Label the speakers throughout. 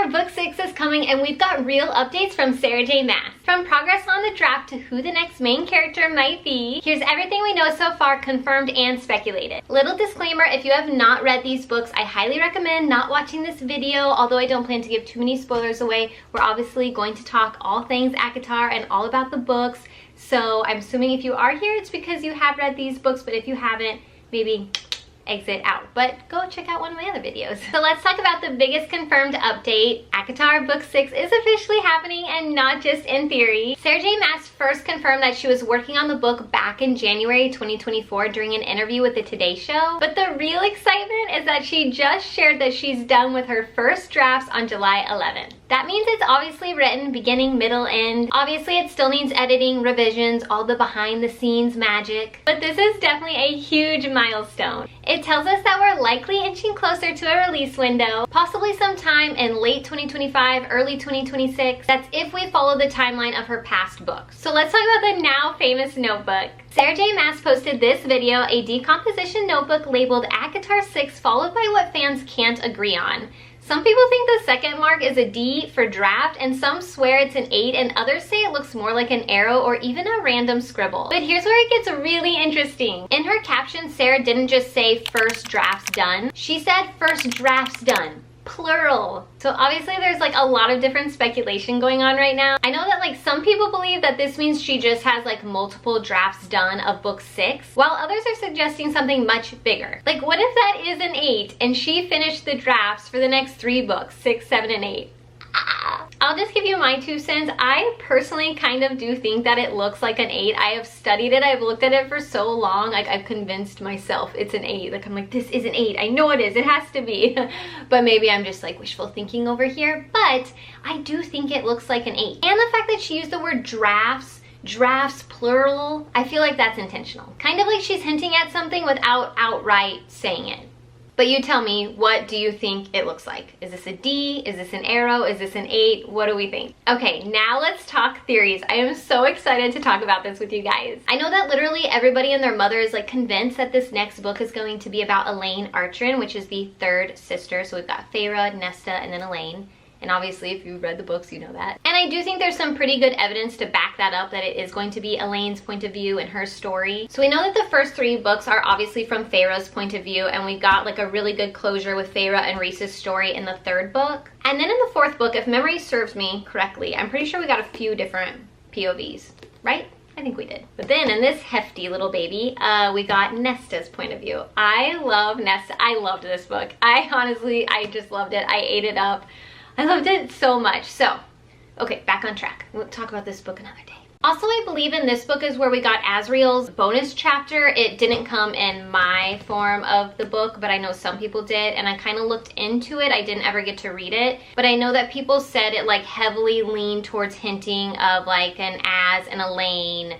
Speaker 1: ACOTAR Book 6 is coming and we've got real updates from Sarah J. Maas. From progress on the draft to who the next main character might be, here's everything we know so far, confirmed and speculated. Little disclaimer, if you have not read these books, I highly recommend not watching this video, although I don't plan to give too many spoilers away. We're obviously going to talk all things ACOTAR and all about the books, so I'm assuming if you are here, it's because you have read these books, but if you haven't, maybe exit out, but go check out one of my other videos. So let's talk about the biggest confirmed update. ACOTAR Book 6 is officially happening and not just in theory. Sarah J. Maas first confirmed that she was working on the book back in January 2024 during an interview with the Today Show, but the real excitement is that she just shared that she's done with her first drafts on July 11th. That means it's obviously written beginning, middle, end. Obviously it still needs editing, revisions, all the behind the scenes magic, but this is definitely a huge milestone. It tells us that we're likely inching closer to a release window, possibly sometime in late 2025, early 2026. That's if we follow the timeline of her past books. So let's talk about the now famous notebook. Sarah J. Maas posted this video, a decomposition notebook labeled ACOTAR 6 followed by what fans can't agree on. Some people think the second mark is a D for draft, and some swear it's an 8, and others say it looks more like an arrow or even a random scribble. But here's where it gets really interesting. In her caption, Sarah didn't just say first drafts done. She said first drafts done. Plural. So obviously there's like a lot of different speculation going on right now. I know that like some people believe that this means she just has like multiple drafts done of book 6, while others are suggesting something much bigger. Like what if that is an 8 and she finished the drafts for the next 3 books, 6, 7, and 8? I'll just give you my 2 cents. I personally kind of do think that it looks like an 8. I have studied it, I've looked at it for so long, like I've convinced myself it's an 8. Like I'm like, this is an 8, I know it is, it has to be. But maybe I'm just like wishful thinking over here, but I do think it looks like an 8. And the fact that she used the word drafts plural, I feel like that's intentional. Kind of like she's hinting at something without outright saying it. But you tell me, what do you think it looks like? Is this a D? Is this an arrow? Is this an 8? What do we think? Okay, now let's talk theories. I am so excited to talk about this with you guys. I know that literally everybody and their mother is like convinced that this next book is going to be about Elain Archeron, which is the 3rd sister. So we've got Feyre, Nesta, and then Elain. And obviously, if you've read the books, you know that. And I do think there's some pretty good evidence to back that up, that it is going to be Elain's point of view and her story. So we know that the first 3 books are obviously from Feyre's point of view, and we've got like a really good closure with Feyre and Rhys's story in the 3rd book. And then in the 4th book, if memory serves me correctly, I'm pretty sure we got a few different POVs, right? I think we did. But then in this hefty little baby, we got Nesta's point of view. I love Nesta. I loved this book. I just loved it. I ate it up. I loved it so much. So, okay, back on track. We'll talk about this book another day. Also, I believe in this book is where we got Asriel's bonus chapter. It didn't come in my form of the book, but I know some people did, and I kind of looked into it. I didn't ever get to read it, but I know that people said it like heavily leaned towards hinting of like an Az and Elain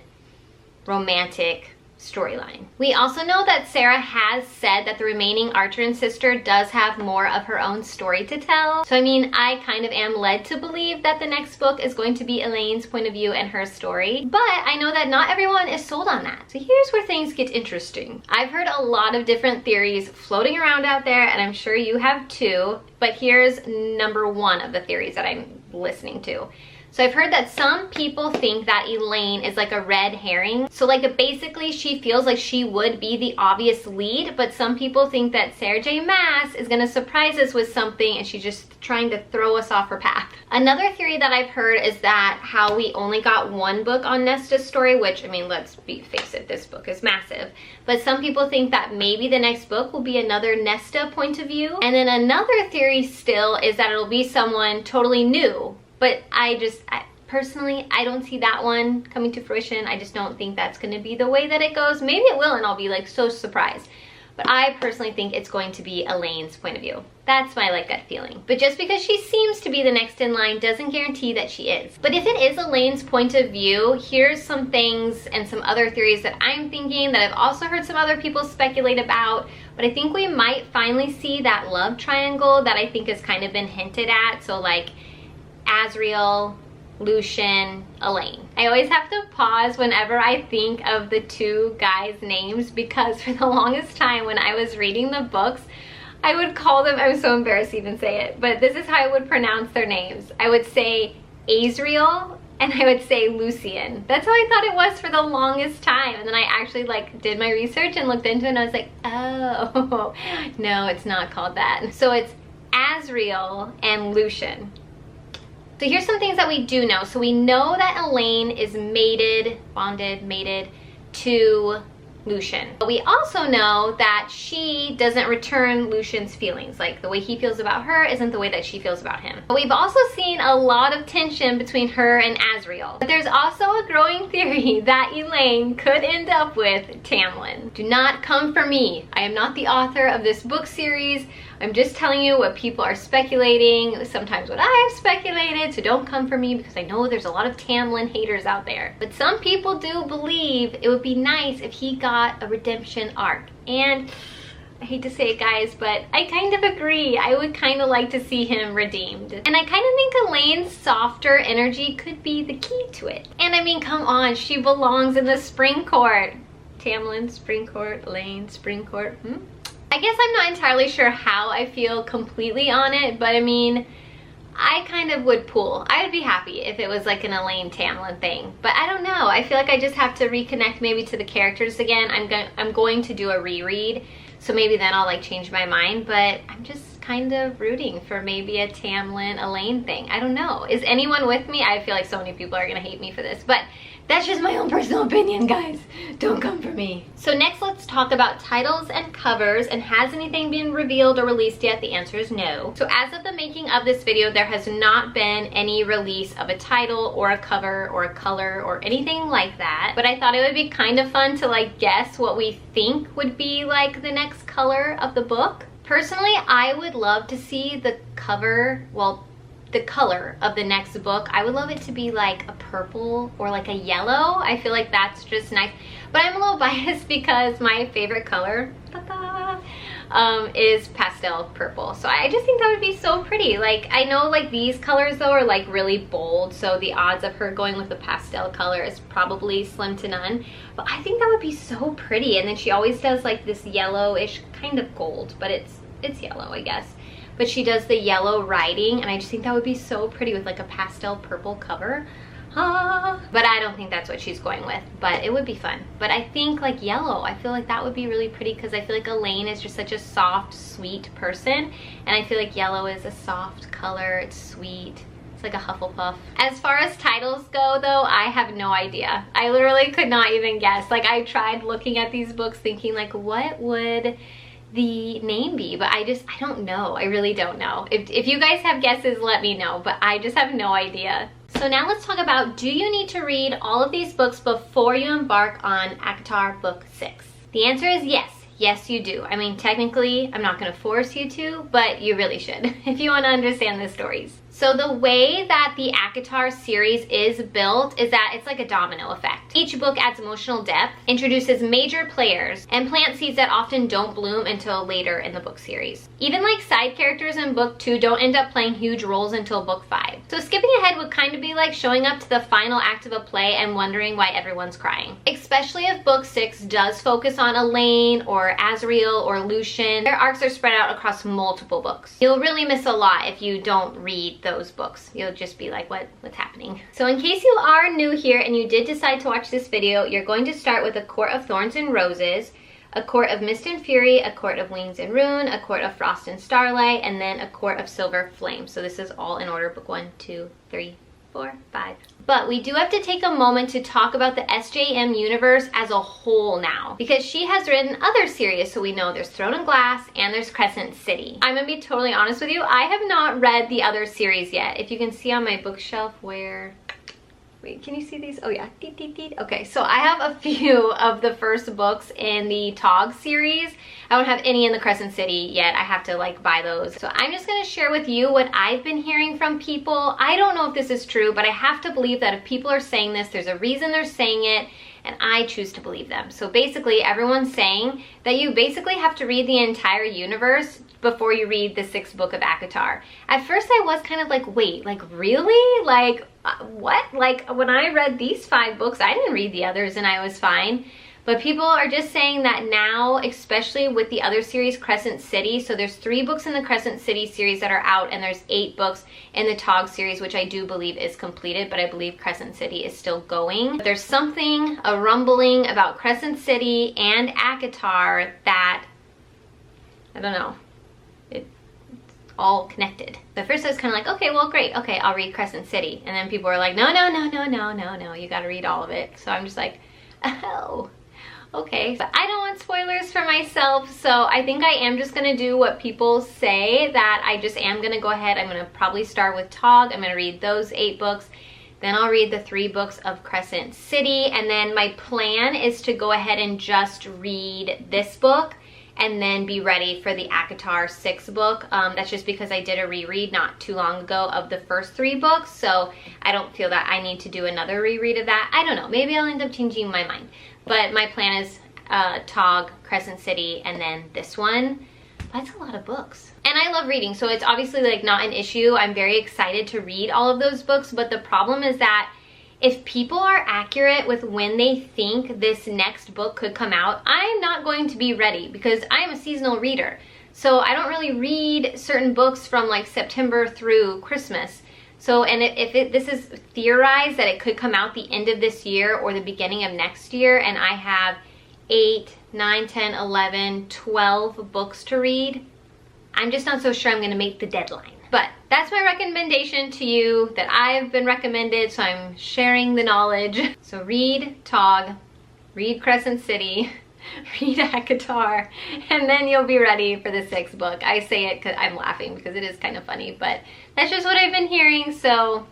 Speaker 1: romantic storyline. We also know that Sarah has said that the remaining Archeron sister does have more of her own story to tell. So I mean, I kind of am led to believe that the next book is going to be Elain's point of view and her story, but I know that not everyone is sold on that. So here's where things get interesting. I've heard a lot of different theories floating around out there, and I'm sure you have too, but here's number 1 of the theories that I'm listening to. So I've heard that some people think that Elain is like a red herring. So like basically she feels like she would be the obvious lead, but some people think that Sarah J. Maas is gonna surprise us with something and she's just trying to throw us off her path. Another theory that I've heard is that how we only got 1 book on Nesta's story, which I mean, let's face it, this book is massive. But some people think that maybe the next book will be another Nesta point of view. And then another theory still is that it'll be someone totally new. But personally, I don't see that one coming to fruition. I just don't think that's going to be the way that it goes. Maybe it will and I'll be like so surprised. But I personally think it's going to be Elain's point of view. That's my gut feeling. But just because she seems to be the next in line doesn't guarantee that she is. But if it is Elain's point of view, here's some things and some other theories that I'm thinking that I've also heard some other people speculate about. But I think we might finally see that love triangle that I think has kind of been hinted at. So like Asriel, Lucien, Elain. I always have to pause whenever I think of the 2 guys' names because for the longest time when I was reading the books, I would call them, I'm so embarrassed to even say it, but this is how I would pronounce their names. I would say Azriel and I would say Lucian. That's how I thought it was for the longest time. And then I actually like did my research and looked into it and I was like, oh, no, it's not called that. So it's Azriel and Lucian. So here's some things that we do know. So we know that Elain is mated to Lucian. But we also know that she doesn't return Lucian's feelings. Like the way he feels about her isn't the way that she feels about him. But we've also seen a lot of tension between her and Azriel. But there's also a growing theory that Elain could end up with Tamlin. Do not come for me. I am not the author of this book series. I'm just telling you what people are speculating, sometimes what I have speculated, so don't come for me because I know there's a lot of Tamlin haters out there. But some people do believe it would be nice if he got a redemption arc. And I hate to say it, guys, but I kind of agree. I would kind of like to see him redeemed. And I kind of think Elain's softer energy could be the key to it. And I mean, come on, she belongs in the spring court. Tamlin, spring court, Elain, spring court, I guess I'm not entirely sure how I feel completely on it, but I mean, I kind of would pull. I would be happy if it was like an Elain Tamlin thing, but I don't know. I feel like I just have to reconnect maybe to the characters again. I'm going to do a reread, so maybe then I'll like change my mind, but I'm just kind of rooting for maybe a Tamlin Elain thing. I don't know. Is anyone with me? I feel like so many people are gonna hate me for this, but that's just my own personal opinion, guys. Don't come for me. So next, let's talk about titles and covers. And has anything been revealed or released yet? The answer is no. So as of the making of this video, there has not been any release of a title or a cover or a color or anything like that. But I thought it would be kind of fun to like guess what we think would be like the next color of the book. Personally, I would love to see the cover, well, the color of the next book. I would love it to be like a purple or like a yellow. I feel like that's just nice. But I'm a little biased because my favorite color is pastel purple. So I just think that would be so pretty. Like I know like these colors though are like really bold, so the odds of her going with the pastel color is probably slim to none. But I think that would be so pretty. And then she always does like this yellowish kind of gold, but it's yellow, I guess. But she does the yellow writing, and I just think that would be so pretty with like a pastel purple cover. But I don't think that's what she's going with, but it would be fun. But I think like yellow, I feel like that would be really pretty because I feel like Elain is just such a soft, sweet person, and I feel like yellow is a soft color, it's sweet. It's like a Hufflepuff. As far as titles go though, I have no idea. I literally could not even guess. Like I tried looking at these books thinking like, what would the name be? But I don't know. I really don't know. If you guys have guesses, let me know, but I just have no idea. So now let's talk about, do you need to read all of these books before you embark on ACOTAR Book 6? The answer is yes. Yes, you do. I mean, technically, I'm not going to force you to, but you really should if you want to understand the stories. So the way that the ACOTAR series is built is that it's like a domino effect. Each book adds emotional depth, introduces major players, and plants seeds that often don't bloom until later in the book series. Even like side characters in book 2 don't end up playing huge roles until book 5. So skipping ahead would kind of be like showing up to the final act of a play and wondering why everyone's crying. Especially if book 6 does focus on Elain or Azriel or Lucian. Their arcs are spread out across multiple books. You'll really miss a lot if you don't read those books. You'll just be like, what's happening? So in case you are new here and you did decide to watch this video, you're going to start with A Court of Thorns and Roses, A Court of Mist and Fury, A Court of Wings and Ruin, A Court of Frost and Starlight, and then A Court of Silver Flame. So this is all in order, book 1, 2, 3, 4, 5. But we do have to take a moment to talk about the SJM universe as a whole now, because she has written other series. So we know there's Throne and Glass and there's Crescent City. I'm gonna be totally honest with you, I have not read the other series yet. If you can see on my bookshelf where, wait, can you see these? Oh yeah, deet, deet, deet. Okay, so I have a few of the first books in the Tog series. I don't have any in the Crescent City yet. I have to like buy those. So I'm just gonna share with you what I've been hearing from people. I don't know if this is true, but I have to believe that if people are saying this, there's a reason they're saying it, and I choose to believe them. So basically everyone's saying that you basically have to read the entire universe before you read the 6th book of ACOTAR. At first I was kind of like, wait, like really? Like what? Like when I read these 5 books, I didn't read the others and I was fine. But people are just saying that now, especially with the other series, Crescent City, so there's 3 books in the Crescent City series that are out, and there's 8 books in the Tog series, which I do believe is completed, but I believe Crescent City is still going. But there's something, a rumbling about Crescent City and ACOTAR that, I don't know, it's all connected. At first I was kind of like, okay, well, great, okay, I'll read Crescent City. And then people were like, no, you gotta read all of it. So I'm just like, oh. Okay, but I don't want spoilers for myself, so I think I am just gonna do what people say, that I just am gonna go ahead. I'm gonna probably start with Tog. I'm gonna read those 8 books. Then I'll read the 3 books of Crescent City. And then my plan is to go ahead and just read this book and then be ready for the ACOTAR 6th book. That's just because I did a reread not too long ago of the first 3 books, so I don't feel that I need to do another reread of that. I don't know, maybe I'll end up changing my mind. But my plan is Tog, Crescent City, and then this one. That's a lot of books. And I love reading, so it's obviously like not an issue. I'm very excited to read all of those books, but the problem is that if people are accurate with when they think this next book could come out, I'm not going to be ready because I'm a seasonal reader. So I don't really read certain books from like September through Christmas. So, and this is theorized that it could come out the end of this year or the beginning of next year, and I have 8, 9, 10, 11, 12 books to read, I'm just not so sure I'm gonna make the deadline. But that's my recommendation to you that I've been recommended, so I'm sharing the knowledge. So read Tog, read Crescent City, read ACOTAR, and then you'll be ready for the 6th book. I say it because I'm laughing because it is kind of funny, but that's just what I've been hearing, so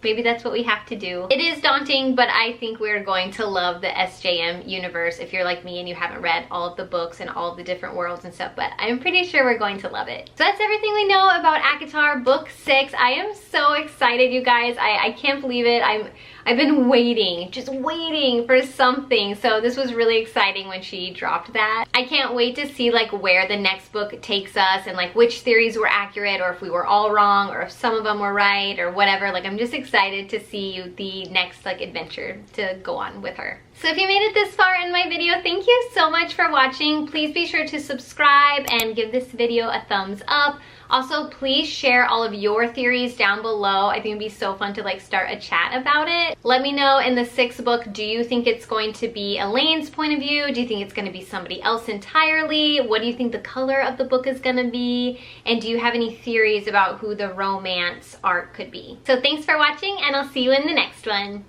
Speaker 1: maybe that's what we have to do. It is daunting, but I think we're going to love the SJM universe if you're like me and you haven't read all of the books and all of the different worlds and stuff, but I'm pretty sure we're going to love it. So that's everything we know about ACOTAR Book 6. I am so excited, you guys. I can't believe it. I've been waiting, just waiting for something. So this was really exciting when she dropped that. I can't wait to see like where the next book takes us and like which theories were accurate, or if we were all wrong, or if some of them were right, or whatever. Like, I'm just excited to see the next like adventure to go on with her. So if you made it this far in my video, thank you so much for watching. Please be sure to subscribe and give this video a thumbs up. Also, please share all of your theories down below. I think it'd be so fun to like start a chat about it. Let me know in the 6th book, do you think it's going to be Elain's point of view? Do you think it's going to be somebody else entirely? What do you think the color of the book is going to be? And do you have any theories about who the romance arc could be? So thanks for watching, and I'll see you in the next one.